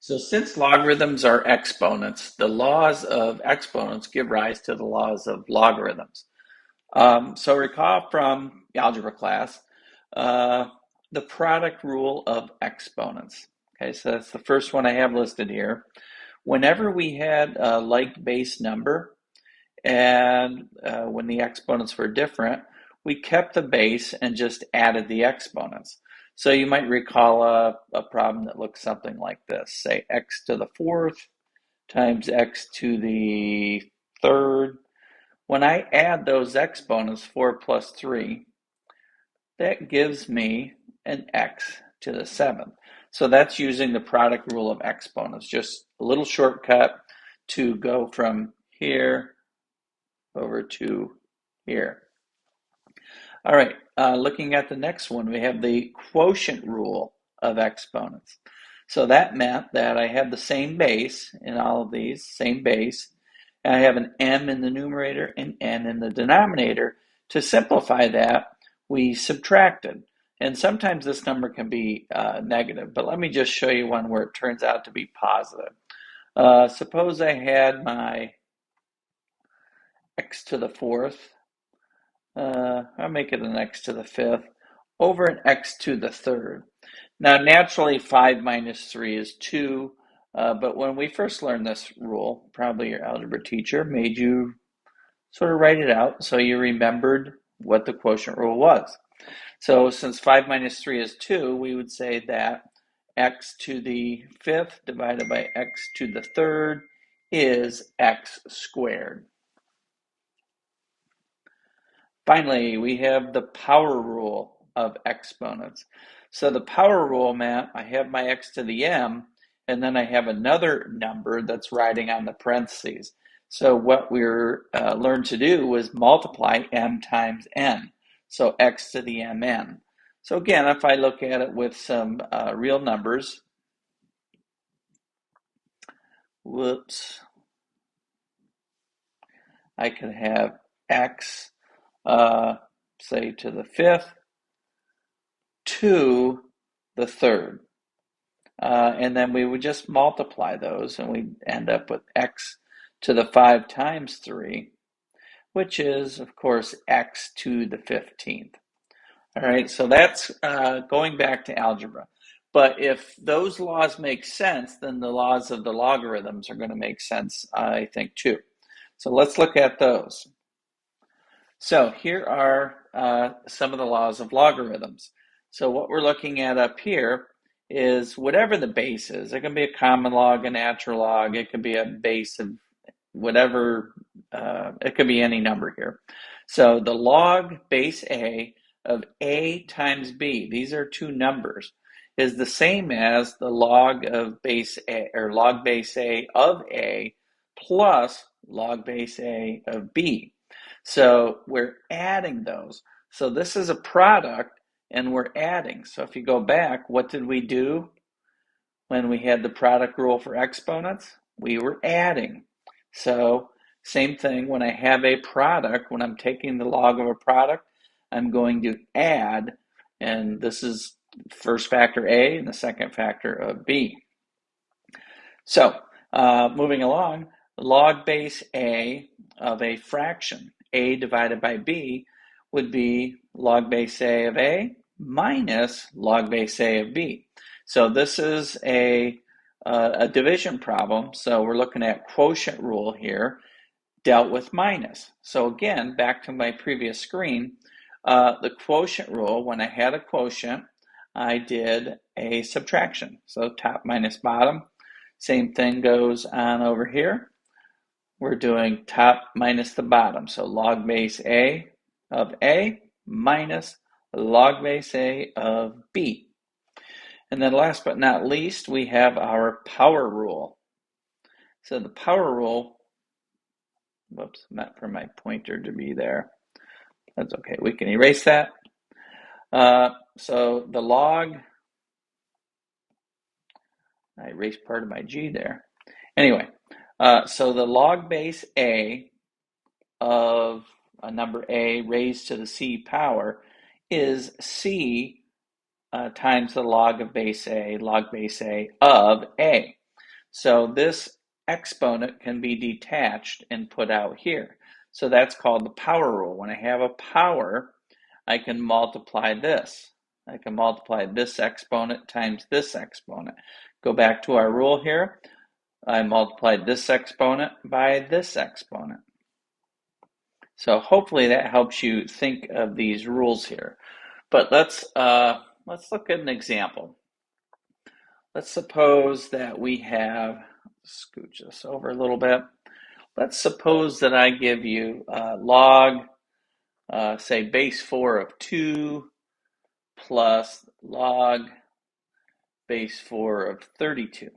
So since logarithms are exponents, the laws of exponents give rise to the laws of logarithms. So recall from algebra class, uh, the product rule of exponents. Okay, so that's the first one I have listed here. Whenever we had a like base number and when the exponents were different, we kept the base and just added the exponents. So you might recall a problem that looks something like this. Say x to the fourth times x to the third. When I add those exponents, 4 plus 3, that gives me an x to the seventh. So that's using the product rule of exponents, just a little shortcut to go from here over to here. All right, looking at the next one, we have the quotient rule of exponents. So that meant that I had the same base in all of these, same base, and I have an m in the numerator and n in the denominator. To simplify that, we subtracted. And sometimes this number can be negative, but let me just show you one where it turns out to be positive. Suppose I had my x to the fourth, I'll make it an x to the fifth, over an x to the third. Now, naturally, 5 minus 3 is 2, but when we first learned this rule, probably your algebra teacher made you sort of write it out so you remembered what the quotient rule was. So since 5 minus 3 is 2, we would say that x to the fifth divided by x to the third is x squared. Finally, we have the power rule of exponents. So the power rule meant I have my x to the m, and then I have another number that's riding on the parentheses. So what we learned to do was multiply m times n. So x to the mn. So again, if I look at it with some real numbers, I could have x, say, to the fifth, to the third. And then we would just multiply those and we'd end up with x to the 5 times 3, which is, of course, x to the 15th. All right, so that's going back to algebra. But if those laws make sense, then the laws of the logarithms are going to make sense, I think, too. So let's look at those. So here are some of the laws of logarithms. So what we're looking at up here is whatever the base is. It can be a common log, a natural log. It could be a base of whatever. It could be any number here. So the log base a of a times b, these are two numbers, is the same as the log of base a, or log base a of a plus log base a of b. So we're adding those. So this is a product and we're adding. So if you go back, what did we do when we had the product rule for exponents? We were adding. So same thing when I have a product, when I'm taking the log of a product, I'm going to add, and this is first factor A and the second factor of B. So moving along, log base A of a fraction, A divided by B, would be log base A of A minus log base A of B. So this is a division problem. So we're looking at quotient rule here, dealt with minus. So again, back to my previous screen, the quotient rule, when I had a quotient, I did a subtraction. So top minus bottom. Same thing goes on over here. We're doing top minus the bottom. So log base A of A minus log base A of B. And then last but not least, we have our power rule. So the power rule, whoops, meant for my pointer to be there. That's okay, we can erase that. So the log, I erased part of my G there. Anyway, so the log base A of a number A raised to the C power is C times the log of base A, log base A of A. So this exponent can be detached and put out here. So that's called the power rule. When I have a power, I can multiply this. I can multiply this exponent times this exponent. Go back to our rule here. I multiplied this exponent by this exponent. So hopefully that helps you think of these rules here. But let's look at an example. Let's suppose that we have, scooch this over a little bit. Let's suppose that I give you log, say base 4 of 2 plus log base 4 of 32.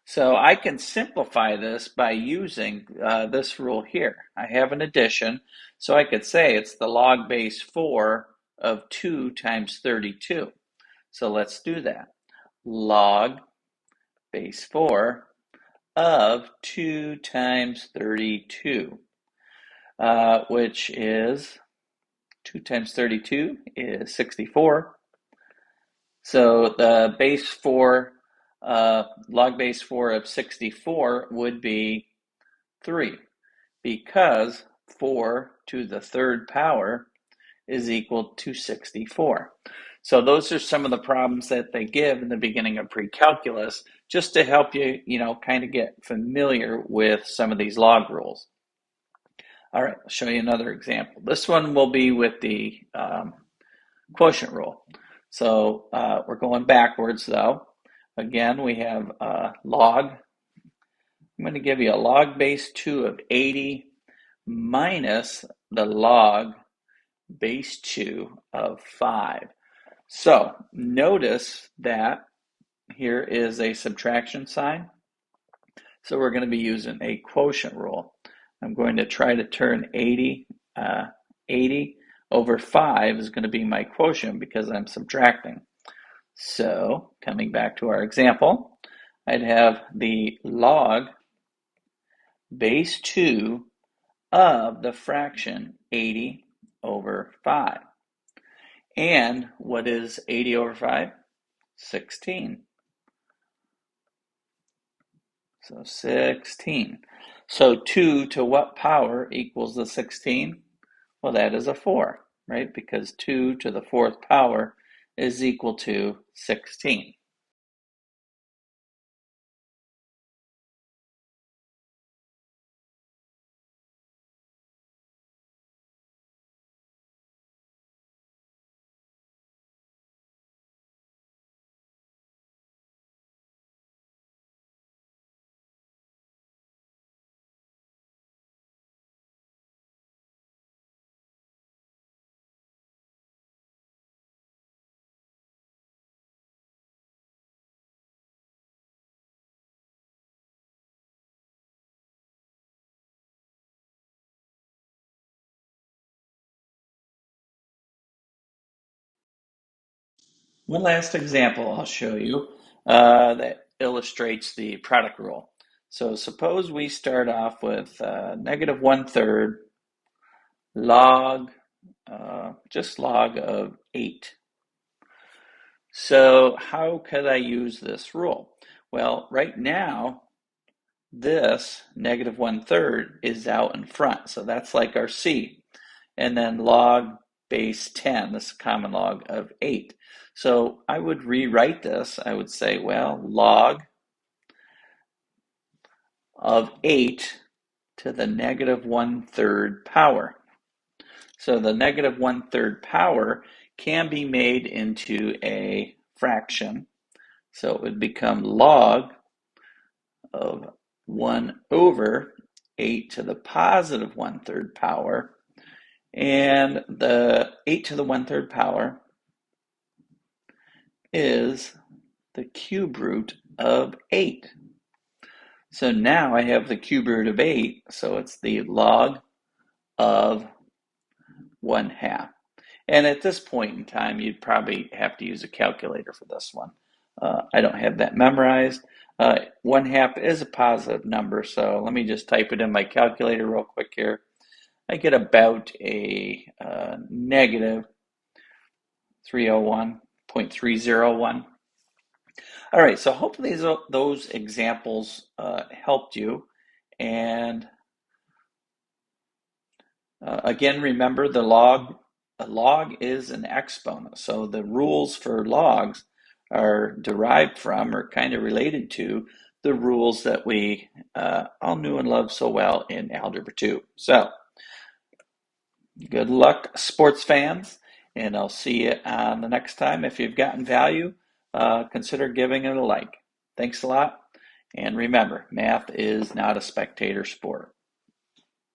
So I can simplify this by using this rule here. I have an addition, so I could say it's the log base 4 of 2 times 32. So let's do that. Log base 4 of 2 times 32, which is 2 times 32 is 64. So the base 4, log base 4 of 64 would be 3, because 4 to the third power is equal to 64. So those are some of the problems that they give in the beginning of pre-calculus, just to help you, kind of get familiar with some of these log rules. All right, I'll show you another example. This one will be with the quotient rule. So we're going backwards though. Again, we have log. I'm going to give you a log base 2 of 80 minus the log base 2 of 5. So notice that here is a subtraction sign. So we're going to be using a quotient rule. I'm going to try to turn 80 over 5 is going to be my quotient because I'm subtracting. So coming back to our example, I'd have the log base 2 of the fraction 80 over 5. And what is 80 over 5? 16. So 16. So 2 to what power equals the 16? Well, that is a 4, right? Because 2 to the 4th power is equal to 16. One last example I'll show you that illustrates the product rule. So suppose we start off with negative 1/3 log, just log of 8. So how could I use this rule? Well, right now, this negative 1/3 is out in front. So that's like our C. And then log base 10, this is common log of 8. So I would rewrite this. I would say, well, log of 8 to the negative 1/3 power. So the negative 1/3 power can be made into a fraction. So it would become log of 1 over 8 to the positive 1/3 power. And the 8 to the 1/3 power is the cube root of 8. So now I have the cube root of 8, so it's the log of 1/2. And at this point in time, you'd probably have to use a calculator for this one. I don't have that memorized. 1/2 is a positive number, so let me just type it in my calculator real quick here. I get about a negative 301.301. All right, so hopefully those examples helped you. And again, remember a log is an exponent. So the rules for logs are derived from or kind of related to the rules that we all knew and loved so well in Algebra 2. So good luck, sports fans, and I'll see you on the next time. If you've gotten value, consider giving it a like. Thanks a lot, and remember, math is not a spectator sport.